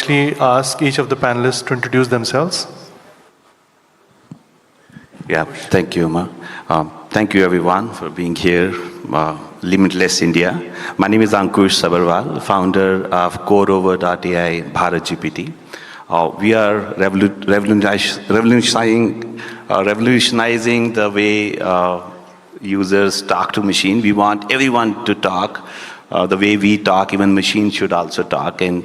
actually ask each of the panelists to introduce themselves. Yeah, thank you, Ma. Thank you, everyone, for being here. Limitless India. My name is Ankush Sabharwal, founder of CoreOver.ai Bharat GPT. We are revolutionizing the way users talk to machine. We want everyone to talk the way we talk. Even machines should also talk. And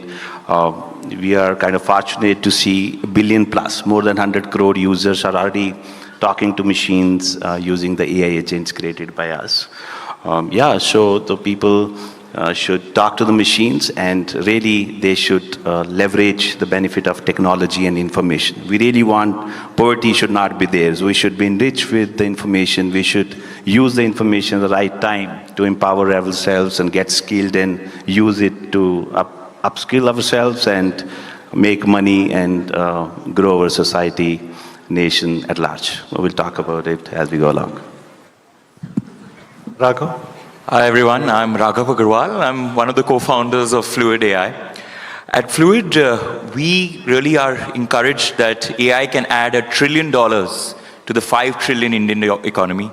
we are kind of fortunate to see a billion plus, more than 100 crore users are already talking to machines using the AI agents created by us. So the people should talk to the machines, and really they should leverage the benefit of technology and information. We really want poverty should not be there. So we should be enriched with the information. We should use the information at the right time to empower ourselves and get skilled and use it to upskill ourselves and make money and grow our society, nation at large. We'll talk about it as we go along. Raghav? Hi everyone, I'm Raghav Aggarwal. I'm one of the co-founders of Fluid AI. At Fluid, we really are encouraged that AI can add $1 trillion to the 5 trillion Indian economy.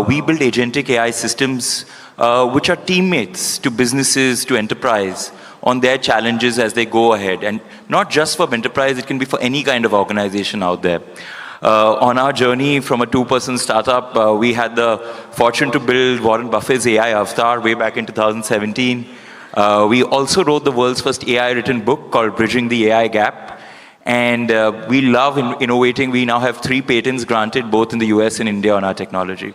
We build agentic AI systems which are teammates to businesses, to enterprise on their challenges as they go ahead. And not just for enterprise, it can be for any kind of organization out there. On our journey from a 2-person startup, we had the fortune to build Warren Buffett's AI avatar way back in 2017. We also wrote the world's first AI-written book called Bridging the AI Gap. And we love innovating. We now have 3 patents granted both in the US and India on our technology.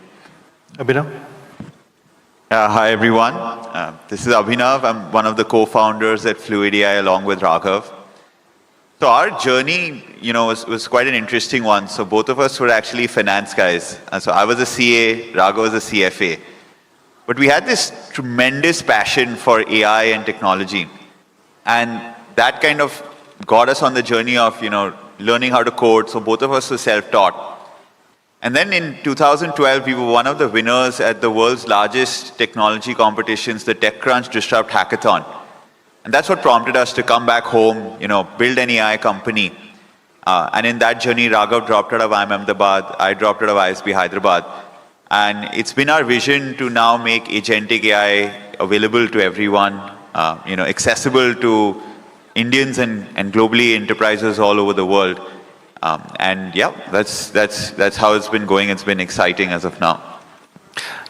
Abhinav? Hi everyone, this is Abhinav. I'm one of the co-founders at Fluid AI along with Raghav. So our journey, was quite an interesting one. So both of us were actually finance guys. And so I was a CA, Raghav was a CFA. But we had this tremendous passion for AI and technology. And that kind of got us on the journey of, learning how to code. So both of us were self-taught. And then in 2012, we were one of the winners at the world's largest technology competitions, the TechCrunch Disrupt Hackathon. And that's what prompted us to come back home, build an AI company. And in that journey, Raghav dropped out of IIM Ahmedabad, I dropped out of ISB Hyderabad. And it's been our vision to now make agentic AI available to everyone, accessible to Indians and globally enterprises all over the world. That's how it's been going. It's been exciting as of now.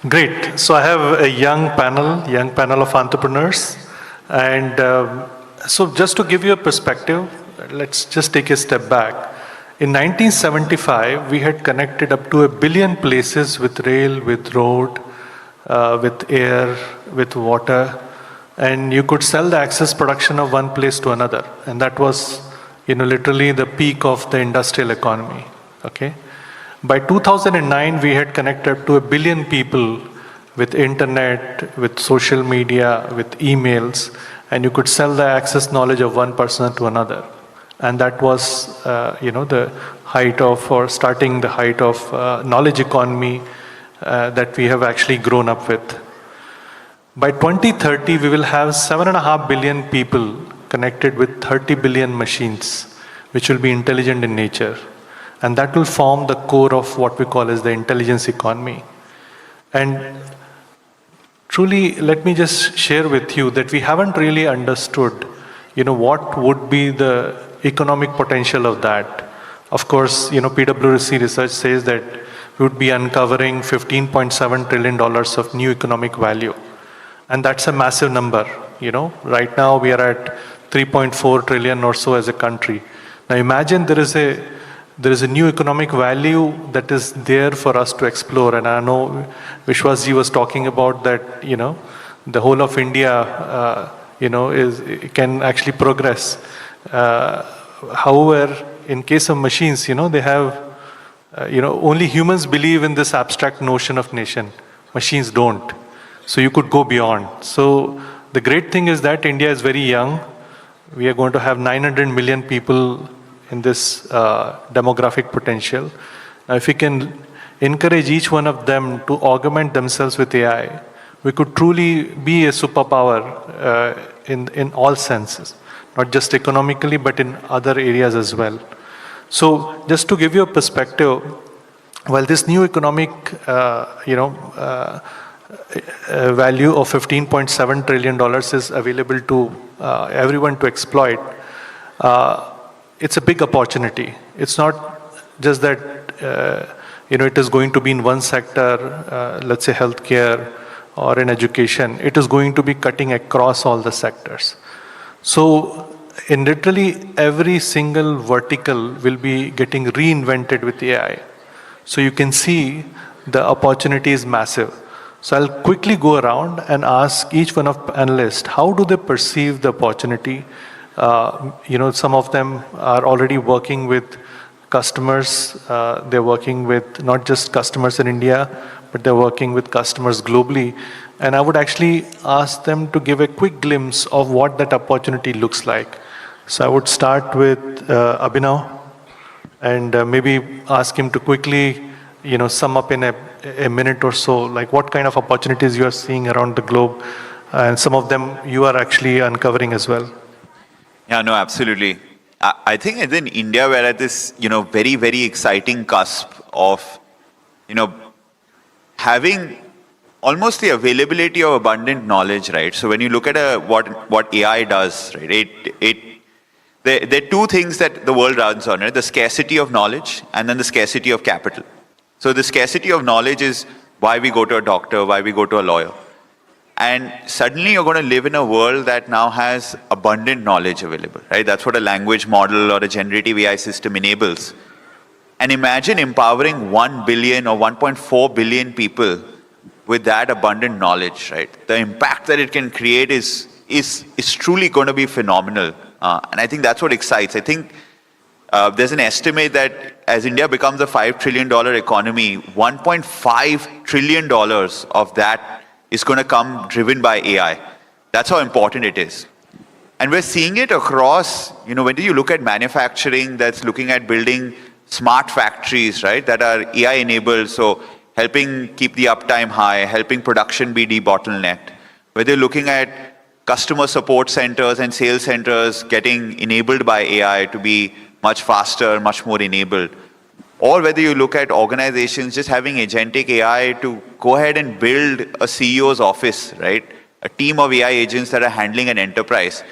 Great. So I have a young panel of entrepreneurs. And so just to give you a perspective, let's just take a step back. In 1975, we had connected up to 1 billion places with rail, with road, with air, with water. And you could sell the access production of one place to another. And that was, literally the peak of the industrial economy. Okay. By 2009, we had connected up to 1 billion people with internet, with social media, with emails, and you could sell the access knowledge of one person to another. And that was, the height of, or starting the height of knowledge economy that we have actually grown up with. By 2030, we will have 7.5 billion people connected with 30 billion machines, which will be intelligent in nature. And that will form the core of what we call as the intelligence economy. And truly, let me just share with you that we haven't really understood, what would be the economic potential of that. Of course, PwC research says that we would be uncovering $15.7 trillion of new economic value. And that's a massive number, Right now, we are at 3.4 trillion or so as a country. Now imagine there is a new economic value that is there for us to explore. And I know Vishwasji was talking about that, the whole of India, can actually progress. However, in case of machines, they have, only humans believe in this abstract notion of nation. Machines don't. So you could go beyond. So the great thing is that India is very young. We are going to have 900 million people in this demographic potential. Now, if we can encourage each one of them to augment themselves with AI, we could truly be a superpower in all senses. not just economically, but in other areas as well. So just to give you a perspective, while this new economic, value of $15.7 trillion is available to everyone to exploit, it's a big opportunity. It's not just that, it is going to be in one sector, let's say healthcare or in education. It is going to be cutting across all the sectors. So in literally every single vertical will be getting reinvented with AI. So you can see the opportunity is massive. So I'll quickly go around and ask each one of panelists, how do they perceive the opportunity? Some of them are already working with customers. They're working with not just customers in India, but they're working with customers globally. And I would actually ask them to give a quick glimpse of what that opportunity looks like. So I would start with Abhinav and maybe ask him to quickly, sum up in a minute or so, like what kind of opportunities you are seeing around the globe, and some of them you are actually uncovering as well. Yeah, no, absolutely. I think in India, we're at this, very, very exciting cusp of, having almost the availability of abundant knowledge, right? So when you look at what AI does, right, there are two things that the world runs on, right? The scarcity of knowledge and then the scarcity of capital. So the scarcity of knowledge is why we go to a doctor, why we go to a lawyer. And suddenly you're going to live in a world that now has abundant knowledge available, right? That's what a language model or a generative AI system enables. And imagine empowering 1 billion or 1.4 billion people with that abundant knowledge, right? The impact that it can create is truly going to be phenomenal. And I think that's what excites. I think there's an estimate that as India becomes a $5 trillion economy, $1.5 trillion of that is going to come driven by AI. That's how important it is. And we're seeing it across, when you look at manufacturing that's looking at building smart factories, right, that are AI enabled, so helping keep the uptime high, helping production be debottlenecked. Whether you're looking at customer support centers and sales centers getting enabled by AI to be much faster, much more enabled. Or whether you look at organizations just having agentic AI to go ahead and build a CEO's office, right? A team of AI agents that are handling an enterprise.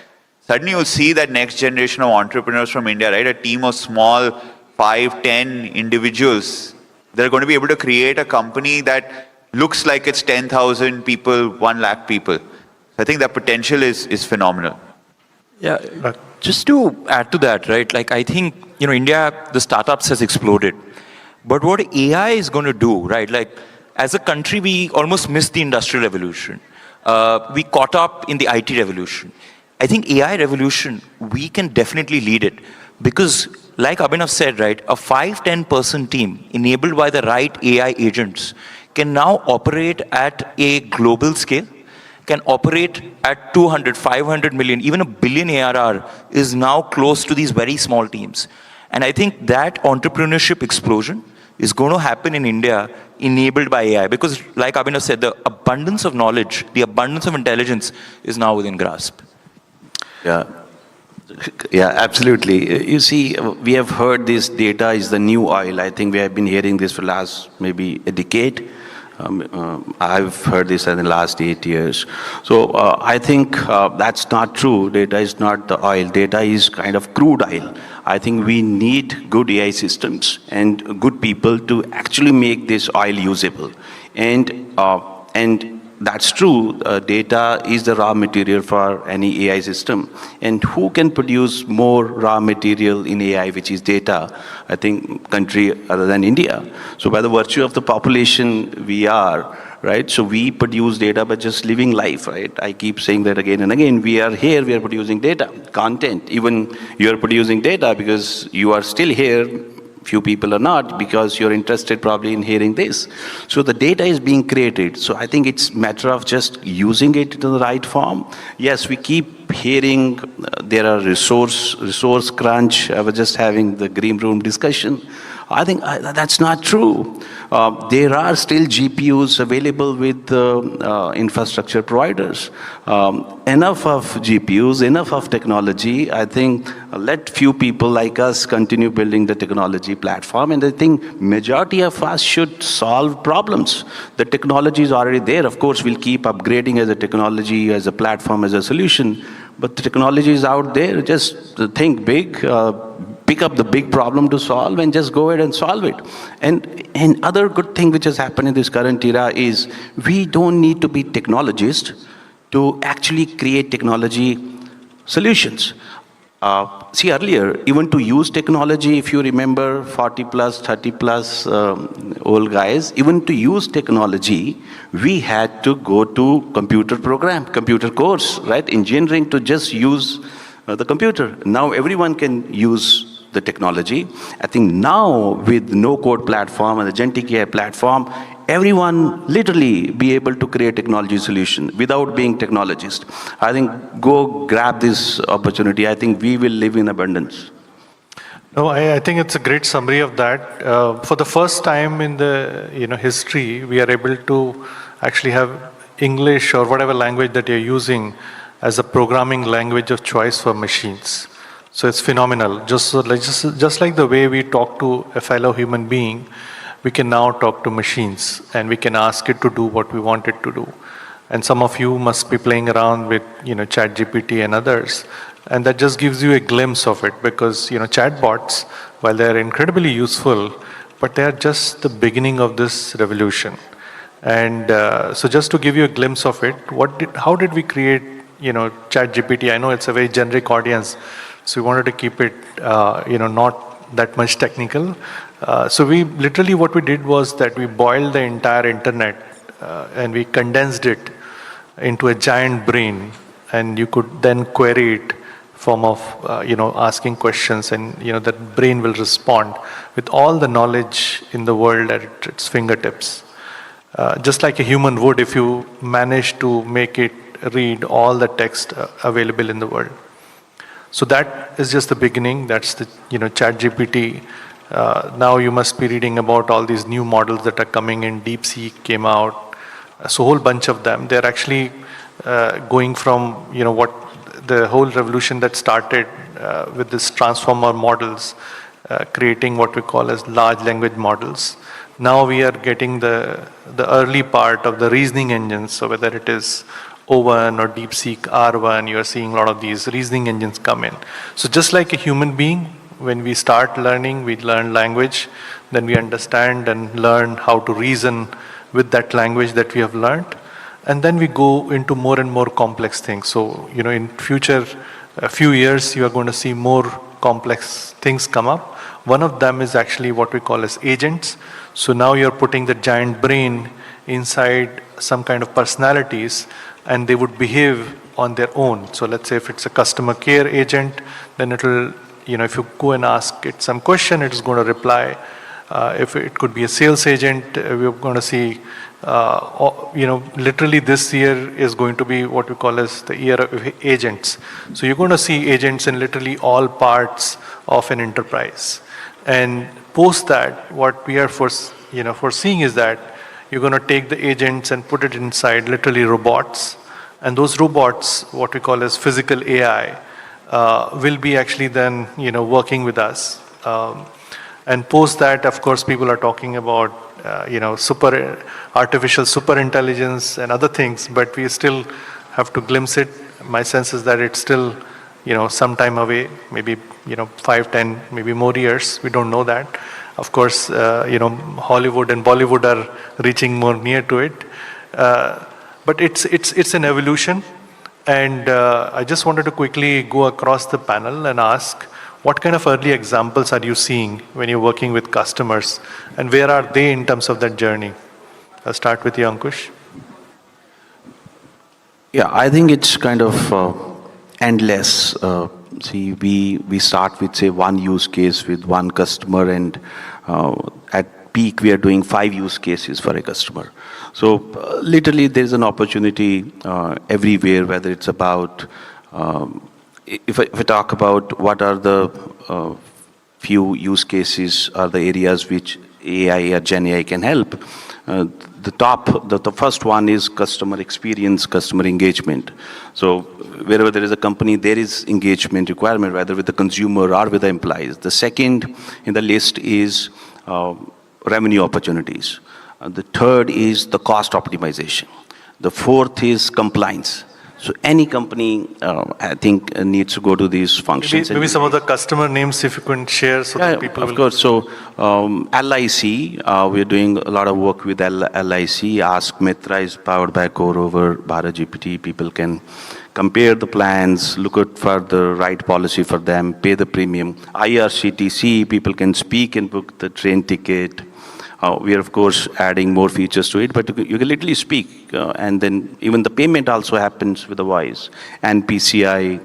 Suddenly you'll see that next generation of entrepreneurs from India, right? A team of small 5, 10 individuals. They're going to be able to create a company that looks like it's 10,000 people, 1 lakh people. I think that potential is phenomenal. Yeah, just to add to that, right? Like I think, India, the startups has exploded. But what AI is going to do, right? Like as a country, we almost missed the industrial revolution. We caught up in the IT revolution. I think AI revolution, we can definitely lead it. Because like Abhinav said, right, a 5-10-person team enabled by the right AI agents can now operate at a global scale, can operate at 200, 500 million, even $1 billion ARR is now close to these very small teams. And I think that entrepreneurship explosion is going to happen in India enabled by AI. Because like Abhinav said, the abundance of knowledge, the abundance of intelligence is now within grasp. Yeah, absolutely. You see, we have heard this data is the new oil. I think we have been hearing this for the last maybe a decade. I've heard this in the last 8 years. So I think that's not true. Data is not the oil. Data is kind of crude oil. I think we need good AI systems and good people to actually make this oil usable. And that's true. Data is the raw material for any AI system. And who can produce more raw material in AI, which is data? I think country other than India. So by the virtue of the population we are, right? So we produce data by just living life, right? I keep saying that again and again. We are here, we are producing data, content. Even you are producing data because you are still here. Few people are not because you're interested probably in hearing this. So the data is being created. So I think it's a matter of just using it in the right form. Yes, we keep hearing there are resource crunch. I was just having the green room discussion. I think that's not true. There are still GPUs available with infrastructure providers. Enough of GPUs, enough of technology. I think let few people like us continue building the technology platform, and I think majority of us should solve problems. The technology is already there. Of course, we'll keep upgrading as a technology, as a platform, as a solution, but the technology is out there. Just think big, pick up the big problem to solve and just go ahead and solve it. And other good thing which has happened in this current era is we don't need to be technologists to actually create technology solutions. See earlier, even to use technology, if you remember 40 plus, 30 plus old guys, even to use technology, we had to go to computer course, right? Engineering to just use the computer. Now everyone can use the technology. I think now with no-code platform and the agentic AI platform, everyone literally be able to create technology solution without being technologist. I think go grab this opportunity. I think we will live in abundance. No, I think it's a great summary of that. For the first time in the history, we are able to actually have English or whatever language that you're using as a programming language of choice for machines. So it's phenomenal. Just like the way we talk to a fellow human being, we can now talk to machines and we can ask it to do what we want it to do. And some of you must be playing around with ChatGPT and others, and that just gives you a glimpse of it, because chatbots, while they are incredibly useful, but they are just the beginning of this revolution. And so just to give you a glimpse of it, how did we create ChatGPT? I know it's a very generic audience, so we wanted to keep it not that much technical. So what we did was that we boiled the entire internet and we condensed it into a giant brain, and you could then query it form of asking questions, and that brain will respond with all the knowledge in the world at its fingertips, just like a human would if you manage to make it read all the text available in the world. So that is just the beginning. That's the ChatGPT. Now you must be reading about all these new models that are coming in. DeepSeek came out. So a whole bunch of them. They're actually going from what the whole revolution that started with this transformer models, creating what we call as large language models. Now we are getting the early part of the reasoning engines. So whether it is O1 or DeepSeek R1, you are seeing a lot of these reasoning engines come in. So just like a human being, when we start learning, we learn language, then we understand and learn how to reason with that language that we have learned. And then we go into more and more complex things. So, in future, a few years, you are going to see more complex things come up. One of them is actually what we call as agents. So now you're putting the giant brain inside some kind of personalities, and they would behave on their own. So let's say if it's a customer care agent, then it'll, if you go and ask it some question, it is going to reply. If it could be a sales agent, we're going to see, literally this year is going to be what we call as the year of agents. So you're going to see agents in literally all parts of an enterprise. And post that, what we are foreseeing is that you're going to take the agents and put it inside literally robots. And those robots, what we call as physical AI, will be actually then, working with us. And post that, of course, people are talking about, artificial super intelligence and other things, but we still have to glimpse it. My sense is that it's still, some time away, maybe, 5, 10, maybe more years. We don't know that. Of course, Hollywood and Bollywood are reaching more near to it. But it's an evolution. And I just wanted to quickly go across the panel and ask, what kind of early examples are you seeing when you're working with customers, and where are they in terms of that journey? I'll start with you, Ankush. Yeah, I think it's kind of endless. See, we start with, say, one use case with one customer, and at peak we are doing 5 use cases for a customer. So literally there is an opportunity everywhere, whether it's about, if I talk about what are the few use cases are the areas which AI or Gen AI can help. The first one is customer experience, customer engagement. So wherever there is a company, there is engagement requirement, whether with the consumer or with the employees. The second in the list is revenue opportunities. The third is the cost optimization. The fourth is compliance. So any company, I think, needs to go to these functions. Maybe some of the customer names, if you can share, so that people will. Of course. So LIC, we're doing a lot of work with LIC. Ask Mitra is powered by Core over Bharat GPT. People can compare the plans, look out for the right policy for them, pay the premium. IRCTC, people can speak and book the train ticket. We are, of course, adding more features to it, but you can literally speak, and then even the payment also happens with the voice, and PCI,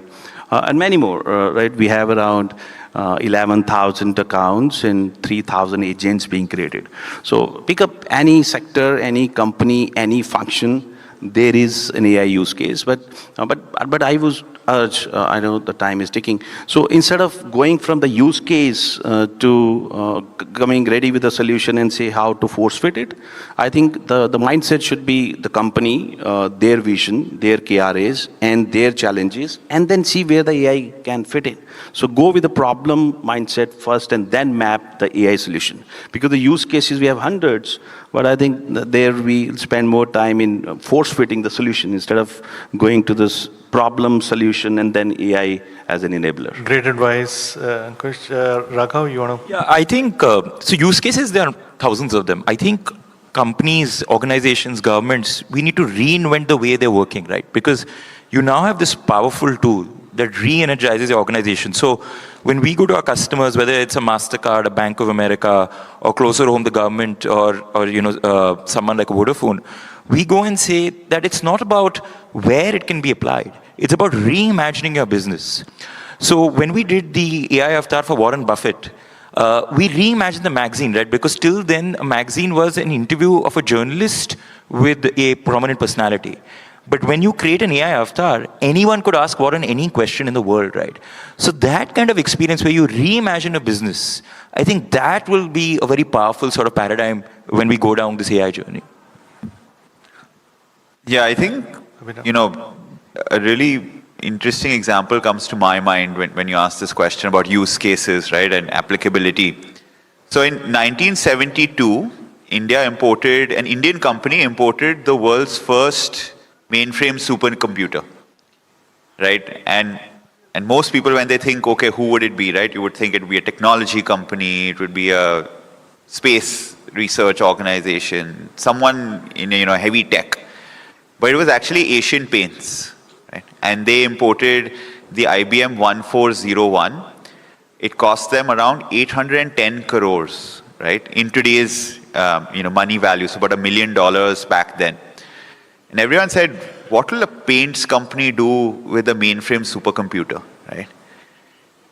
and many more, right? We have around 11,000 accounts and 3,000 agents being created. So pick up any sector, any company, any function, there is an AI use case, but I was urge, I know the time is ticking. So instead of going from the use case to coming ready with a solution and say how to force fit it, I think the mindset should be the company, their vision, their KRAs and their challenges, and then see where the AI can fit in. So go with the problem mindset first and then map the AI solution. Because the use cases, we have hundreds, but I think there we spend more time in force fitting the solution instead of going to this problem solution and then AI as an enabler. Great advice, Ankush. Raghav, you want to? Yeah, I think, so use cases, there are thousands of them. I think companies, organizations, governments, we need to reinvent the way they're working, right? Because you now have this powerful tool that re-energizes your organization. So when we go to our customers, whether it's a MasterCard, a Bank of America, or closer home, the government, or you know, someone like Vodafone, we go and say that it's not about where it can be applied. It's about reimagining your business. So when we did the AI avatar for Warren Buffett, we reimagined the magazine, right? Because till then, a magazine was an interview of a journalist with a prominent personality. But when you create an AI avatar, anyone could ask Warren any question in the world, right? So that kind of experience where you reimagine a business, I think that will be a very powerful sort of paradigm when we go down this AI journey. Yeah, I think, you know, a really interesting example comes to my mind when you ask this question about use cases, right, and applicability. So in 1972, an Indian company imported the world's first mainframe supercomputer, right? And most people, when they think, okay, who would it be, right? You would think it would be a technology company, it would be a space research organization, someone in, you know, heavy tech. But it was actually Asian Paints, right? And they imported the IBM 1401. It cost them around 810 crores, right? In today's, you know, money value, so about $1 million back then. And everyone said, what will a paints company do with a mainframe supercomputer, right?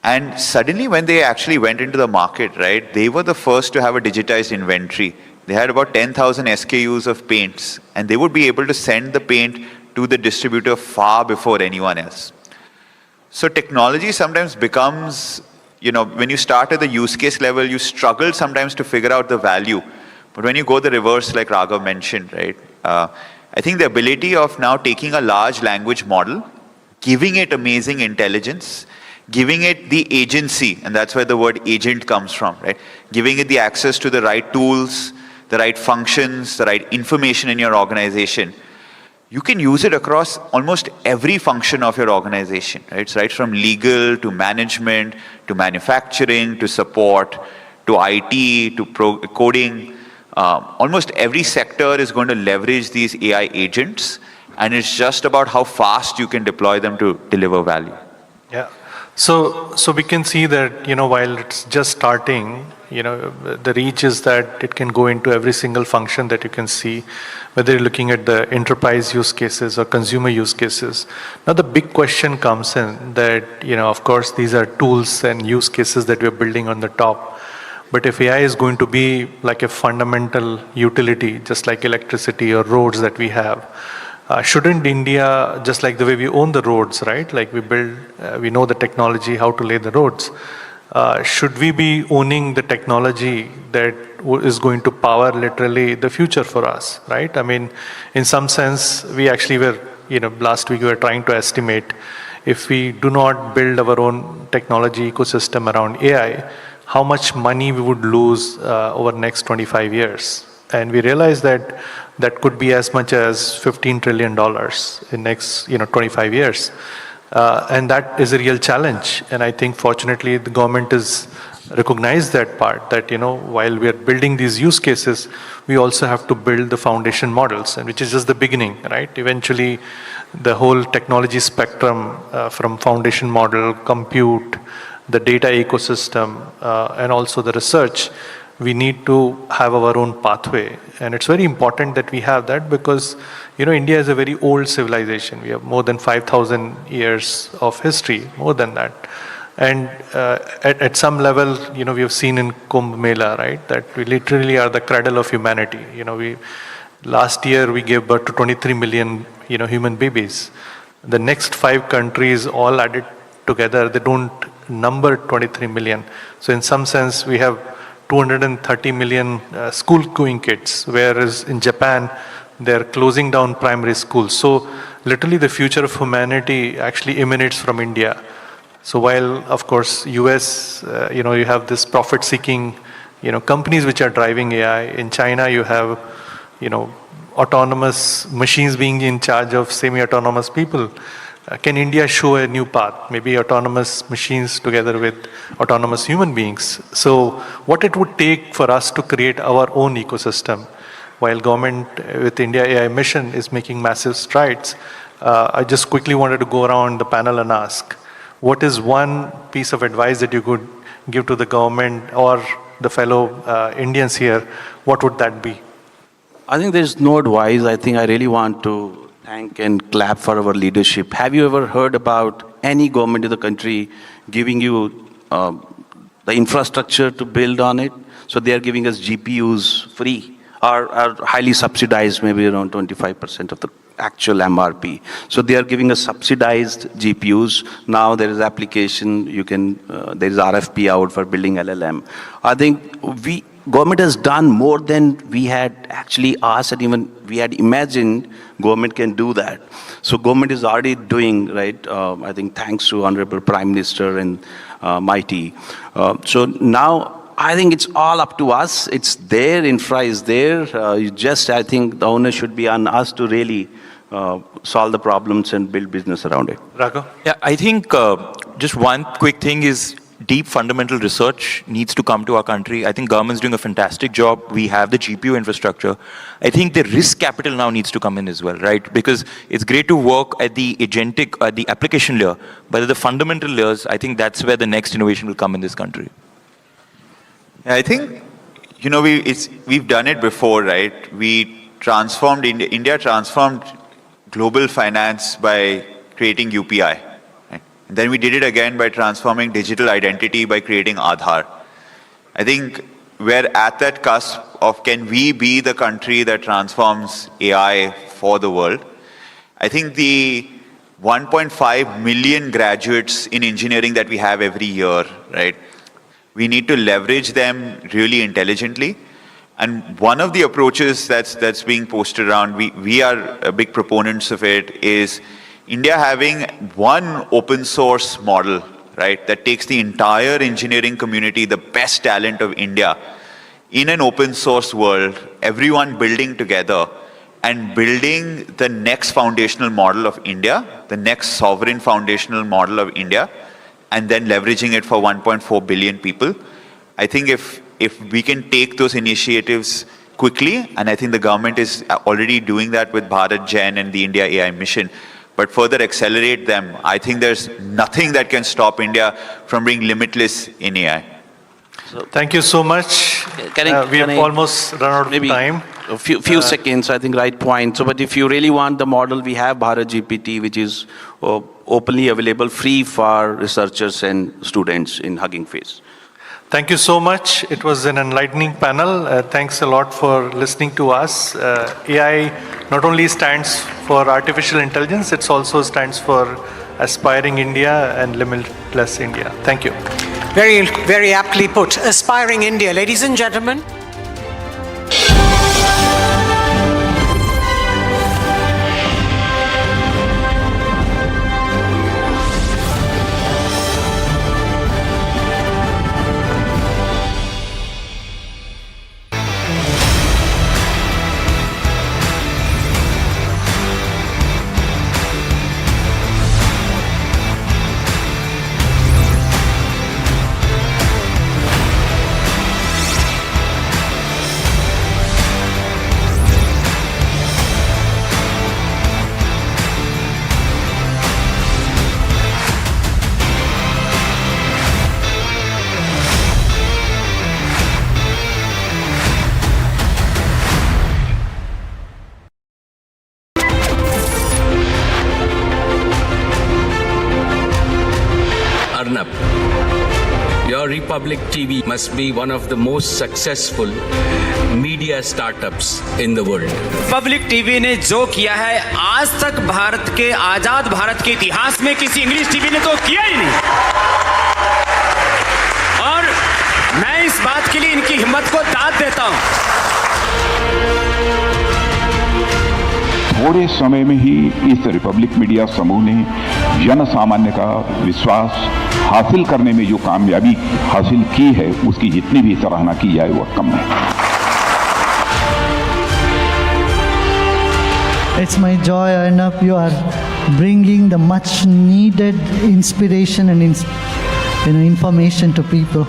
And suddenly when they actually went into the market, right, they were the first to have a digitized inventory. They had about 10,000 SKUs of paints, and they would be able to send the paint to the distributor far before anyone else. So technology sometimes becomes, you know, when you start at the use case level, you struggle sometimes to figure out the value. But when you go the reverse, like Raghav mentioned, right, I think the ability of now taking a large language model, giving it amazing intelligence, giving it the agency, and that's where the word agent comes from, right? Giving it the access to the right tools, the right functions, the right information in your organization. You can use it across almost every function of your organization, right? It's right from legal to management, to manufacturing, to support, to IT, to coding. Almost every sector is going to leverage these AI agents, and it's just about how fast you can deploy them to deliver value. Yeah. So we can see that, you know, while it's just starting, you know, the reach is that it can go into every single function that you can see, whether you're looking at the enterprise use cases or consumer use cases. Now the big question comes in that, you know, of course, these are tools and use cases that we're building on the top. But if AI is going to be like a fundamental utility, just like electricity or roads that we have, shouldn't India, just like the way we own the roads, right? Like we build, we know the technology, how to lay the roads. should we be owning the technology that is going to power literally the future for us, right? I mean, in some sense, we actually were, last week we were trying to estimate if we do not build our own technology ecosystem around AI, how much money we would lose over the next 25 years. And we realized that that could be as much as $15 trillion in next 25 years. And that is a real challenge. And I think fortunately the government has recognized that part, that while we are building these use cases, we also have to build the foundation models, and which is just the beginning, right? Eventually the whole technology spectrum from foundation model, compute, the data ecosystem, and also the research, we need to have our own pathway. And it's very important that we have that because, India is a very old civilization. We have more than 5,000 years of history, more than that. And at some level, we have seen in Kumbh Mela, right, that we literally are the cradle of humanity. Last year we gave birth to 23 million, human babies. The next 5 countries all added together, they don't number 23 million. So in some sense, we have 230 million school-going kids, whereas in Japan, they're closing down primary schools. So literally the future of humanity actually emanates from India. So while, of course, US, you have this profit-seeking, companies which are driving AI. In China, you have, autonomous machines being in charge of semi-autonomous people. Can India show a new path? Maybe autonomous machines together with autonomous human beings. So what it would take for us to create our own ecosystem, while government with India AI mission is making massive strides. I just quickly wanted to go around the panel and ask, what is one piece of advice that you could give to the government or the fellow Indians here? What would that be? I think there's no advice. I think I really want to thank and clap for our leadership. Have you ever heard about any government in the country giving you the infrastructure to build on it? So they are giving us GPUs free or highly subsidized, maybe around 25% of the actual MRP. So they are giving us subsidized GPUs. Now there is application, there is RFP out for building LLM. I think government has done more than we had actually asked, and even we had imagined government can do that. So government is already doing, right? I think thanks to Honourable Prime Minister and Mighty. So now I think it's all up to us. It's there, infra is there. I think the onus should be on us to really solve the problems and build business around it. Raghav? Yeah, I think just one quick thing is deep fundamental research needs to come to our country. I think government's doing a fantastic job. We have the GPU infrastructure. I think the risk capital now needs to come in as well, right? Because it's great to work at the agentic, at the application layer, but at the fundamental layers, I think that's where the next innovation will come in this country. I think, we've done it before, right? India transformed global finance by creating UPI. Right? And then we did it again by transforming digital identity by creating Aadhaar. I think we're at that cusp of, can we be the country that transforms AI for the world? I think the 1.5 million graduates in engineering that we have every year, right? We need to leverage them really intelligently. And one of the approaches that's being posted around, we are big proponents of it, is India having one open source model, right, that takes the entire engineering community, the best talent of India, in an open source world, everyone building together and building the next foundational model of India, the next sovereign foundational model of India, and then leveraging it for 1.4 billion people. I think if we can take those initiatives quickly, and I think the government is already doing that with Bharat Gen and the India AI mission, but further accelerate them, I think there's nothing that can stop India from being limitless in AI. So, thank you so much. We have almost run out of time. A few seconds, I think, right point. So, but if you really want the model, we have Bharat GPT, which is openly available, free for researchers and students in Hugging Face. Thank you so much. It was an enlightening panel. Thanks a lot for listening to us. AI not only stands for artificial intelligence, it also stands for aspiring India and limitless India. Thank you. Very, very aptly put. Aspiring India. Ladies and gentlemen. Your Republic TV must be one of the most successful media startups in the world. Republic TV ने जो किया है आज तक भारत के आजाद भारत के इतिहास में किसी इंग्लिश टीवी ने तो किया ही नहीं। और मैं इस बात के लिए इनकी हिम्मत को दाद देता हूं। थोड़े समय में ही इस रिपब्लिक मीडिया समूह ने जन सामान्य का विश्वास हासिल करने में जो कामयाबी हासिल की है उसकी जितनी भी सराहना की जाए वह कम है। It's my joy, Arnab, you are bringing the much needed inspiration and information to people.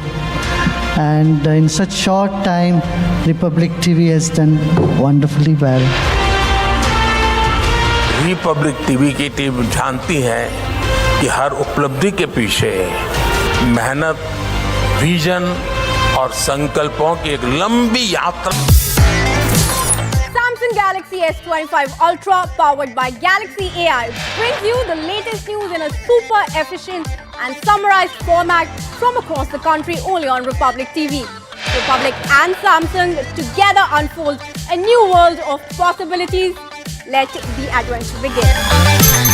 And in such short time, Republic TV has done wonderfully well. Republic TV की टीम जानती है कि हर उपलब्धि के पीछे मेहनत, विजन और संकल्पों की एक लंबी यात्रा। Samsung Galaxy S25 Ultra powered by Galaxy AI brings you the latest news in a super efficient and summarized format from across the country only on Republic TV. Republic and Samsung together unfold a new world of possibilities. Let the adventure begin.